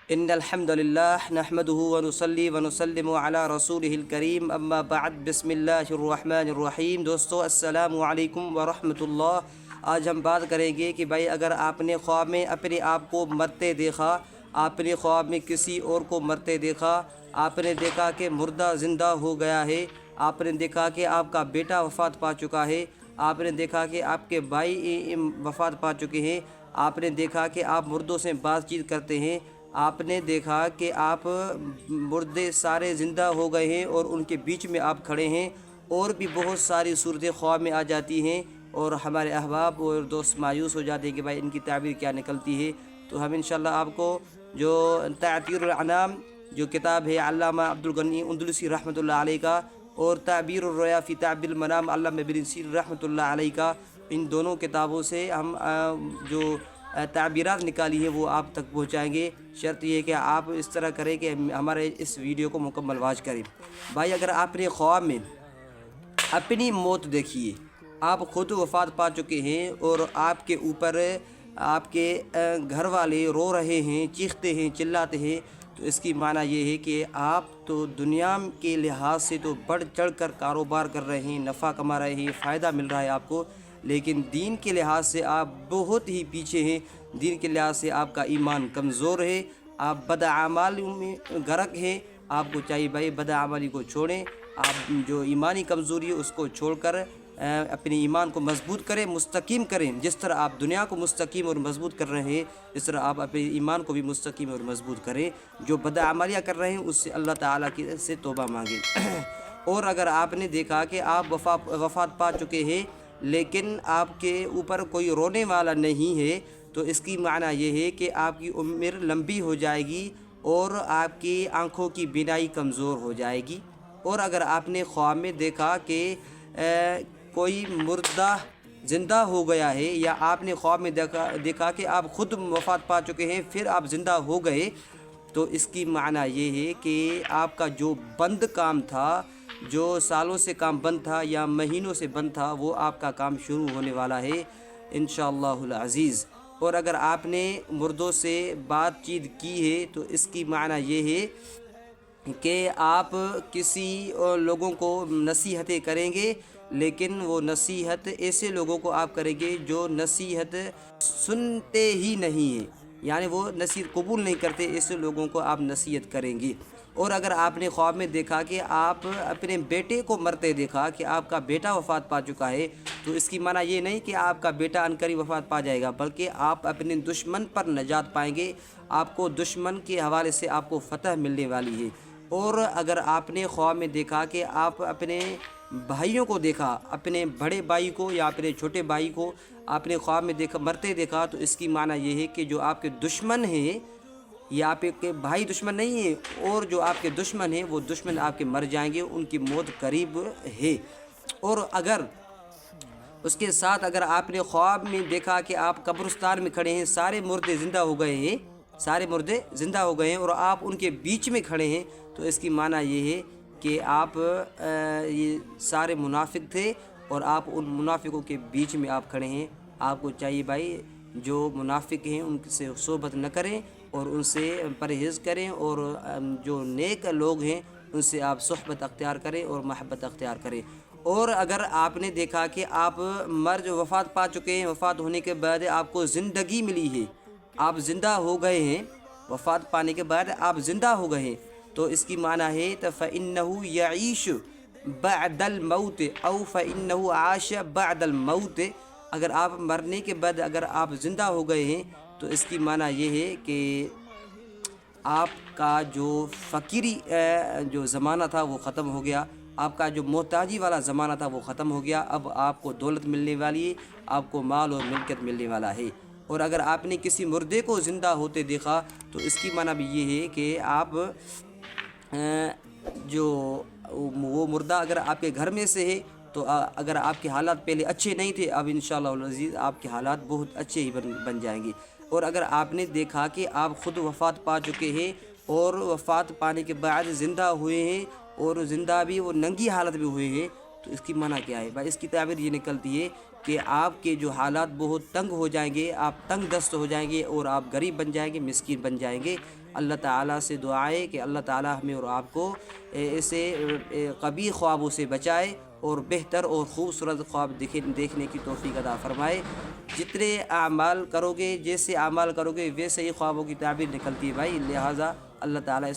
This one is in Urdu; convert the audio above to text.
ان الحمد للہ نحمده ونصلی ونسلم علی رسولہ الکریم اما بعد بسم اللہ الرحمن الرحیم۔ دوستو السلام علیکم ورحمۃ اللہ۔ آج ہم بات کریں گے کہ بھائی اگر آپ نے خواب میں اپنے آپ کو مرتے دیکھا، آپ نے خواب میں کسی اور کو مرتے دیکھا، آپ نے دیکھا کہ مردہ زندہ ہو گیا ہے، آپ نے دیکھا کہ آپ کا بیٹا وفات پا چکا ہے، آپ نے دیکھا کہ آپ کے بھائی وفات پا چکے ہیں، آپ نے دیکھا کہ آپ مردوں سے بات چیت کرتے ہیں، آپ نے دیکھا کہ آپ مردے سارے زندہ ہو گئے ہیں اور ان کے بیچ میں آپ کھڑے ہیں، اور بھی بہت ساری صورتیں خواب میں آ جاتی ہیں، اور ہمارے احباب اور دوست مایوس ہو جاتے ہیں کہ بھائی ان کی تعبیر کیا نکلتی ہے۔ تو ہم انشاءاللہ آپ کو جو تعبیر الانام جو کتاب ہے علامہ عبدالغنی اندلسی رحمۃ اللہ علیہ کا، اور تعبیر الرؤیا فی تعبیر المنام علامہ ابن سیرین رحمۃ اللہ علیہ کا، ان دونوں کتابوں سے ہم جو تعبیرات نکالی ہے وہ آپ تک پہنچائیں گے۔ شرط یہ ہے کہ آپ اس طرح کریں کہ ہمارے اس ویڈیو کو مکمل واچ کریں۔ بھائی اگر آپ نے خواب میں اپنی موت دیکھیے، آپ خود وفات پا چکے ہیں اور آپ کے اوپر آپ کے گھر والے رو رہے ہیں، چیختے ہیں، چلاتے ہیں، تو اس کی معنی یہ ہے کہ آپ تو دنیا کے لحاظ سے تو بڑھ چڑھ کر کاروبار کر رہے ہیں، نفع کما رہے ہیں، فائدہ مل رہا ہے آپ کو، لیکن دین کے لحاظ سے آپ بہت ہی پیچھے ہیں، دین کے لحاظ سے آپ کا ایمان کمزور ہے، آپ بدعمالی میں غرق ہیں۔ آپ کو چاہیے بھائی بدعمالی کو چھوڑیں، آپ جو ایمانی کمزوری ہے اس کو چھوڑ کر اپنے ایمان کو مضبوط کریں، مستقیم کریں۔ جس طرح آپ دنیا کو مستقیم اور مضبوط کر رہے ہیں، اس طرح آپ اپنے ایمان کو بھی مستقیم اور مضبوط کریں۔ جو بدعمالیاں کر رہے ہیں اس سے اللہ تعالیٰ کی سے توبہ مانگیں۔ اور اگر آپ نے دیکھا کہ آپ وفات پا چکے ہیں لیکن آپ کے اوپر کوئی رونے والا نہیں ہے، تو اس کی معنی یہ ہے کہ آپ کی عمر لمبی ہو جائے گی اور آپ کی آنکھوں کی بینائی کمزور ہو جائے گی۔ اور اگر آپ نے خواب میں دیکھا کہ کوئی مردہ زندہ ہو گیا ہے، یا آپ نے خواب میں دیکھا کہ آپ خود وفات پا چکے ہیں پھر آپ زندہ ہو گئے، تو اس کی معنی یہ ہے کہ آپ کا جو بند کام تھا، جو سالوں سے کام بند تھا یا مہینوں سے بند تھا، وہ آپ کا کام شروع ہونے والا ہے انشاءاللہ العزیز۔ اور اگر آپ نے مردوں سے بات چیت کی ہے تو اس کی معنی یہ ہے کہ آپ کسی لوگوں کو نصیحتیں کریں گے، لیکن وہ نصیحت ایسے لوگوں کو آپ کریں گے جو نصیحت سنتے ہی نہیں ہیں، یعنی وہ نصیحت قبول نہیں کرتے، ایسے لوگوں کو آپ نصیحت کریں گے۔ اور اگر آپ نے خواب میں دیکھا کہ آپ اپنے بیٹے کو مرتے دیکھا کہ آپ کا بیٹا وفات پا چکا ہے، تو اس کی معنی یہ نہیں کہ آپ کا بیٹا عنقریب وفات پا جائے گا، بلکہ آپ اپنے دشمن پر نجات پائیں گے، آپ کو دشمن کے حوالے سے آپ کو فتح ملنے والی ہے۔ اور اگر آپ نے خواب میں دیکھا کہ آپ اپنے بھائیوں کو دیکھا، اپنے بڑے بھائی کو یا اپنے چھوٹے بھائی کو آپ نے خواب میں دیکھا مرتے دیکھا، تو اس کی معنی یہ ہے کہ جو آپ کے دشمن ہیں، یہ آپ کے بھائی دشمن نہیں ہیں، اور جو آپ کے دشمن ہیں وہ دشمن آپ کے مر جائیں گے، ان کی موت قریب ہے۔ اور اگر اس کے ساتھ اگر آپ نے خواب میں دیکھا کہ آپ قبرستان میں کھڑے ہیں، سارے مردے زندہ ہو گئے ہیں، سارے مردے زندہ ہو گئے ہیں اور آپ ان کے بیچ میں کھڑے ہیں، تو اس کی معنی یہ ہے کہ آپ یہ سارے منافق تھے اور آپ ان منافقوں کے بیچ میں آپ کھڑے ہیں۔ آپ کو چاہیے بھائی جو منافق ہیں ان سے صحبت نہ کریں اور ان سے پرہیز کریں، اور جو نیک لوگ ہیں ان سے آپ صحبت اختیار کریں اور محبت اختیار کریں۔ اور اگر آپ نے دیکھا کہ آپ وفات پا چکے ہیں، وفات ہونے کے بعد آپ کو زندگی ملی ہے، آپ زندہ ہو گئے ہیں، وفات پانے کے بعد آپ زندہ ہو گئے ہیں، تو اس کی معنی ہے فَإِنَّهُ يَعِيشُ بَعْدَ الْمَوْتِ أَوْ فَإِنَّهُ عَاشَ بَعْدَ الْمَوْتِ۔ اگر آپ مرنے کے بعد اگر آپ زندہ ہو گئے ہیں تو اس کی معنی یہ ہے کہ آپ کا جو فقیری جو زمانہ تھا وہ ختم ہو گیا، آپ کا جو محتاجی والا زمانہ تھا وہ ختم ہو گیا، اب آپ کو دولت ملنے والی ہے، آپ کو مال اور ملکیت ملنے والا ہے۔ اور اگر آپ نے کسی مردے کو زندہ ہوتے دیکھا تو اس کی معنی بھی یہ ہے کہ آپ جو وہ مردہ اگر آپ کے گھر میں سے ہے تو اگر آپ کے حالات پہلے اچھے نہیں تھے، اب انشاءاللہ العزیز آپ کے حالات بہت اچھے ہی بن جائیں گے۔ اور اگر آپ نے دیکھا کہ آپ خود وفات پا چکے ہیں اور وفات پانے کے بعد زندہ ہوئے ہیں، اور زندہ بھی وہ ننگی حالت میں ہوئے ہیں، تو اس کی معنی کیا ہے بھائی؟ اس کی تعبیر یہ نکلتی ہے کہ آپ کے جو حالات بہت تنگ ہو جائیں گے، آپ تنگ دست ہو جائیں گے اور آپ غریب بن جائیں گے، مسکین بن جائیں گے۔ اللہ تعالیٰ سے دعا ہے کہ اللہ تعالیٰ ہمیں اور آپ کو ایسے قبیح خوابوں سے بچائے اور بہتر اور خوبصورت خواب دیکھنے کی توفیق عطا فرمائے۔ جتنے اعمال کرو گے، جیسے اعمال کرو گے ویسے ہی خوابوں کی تعبیر نکلتی ہے بھائی، لہٰذا اللہ تعالیٰ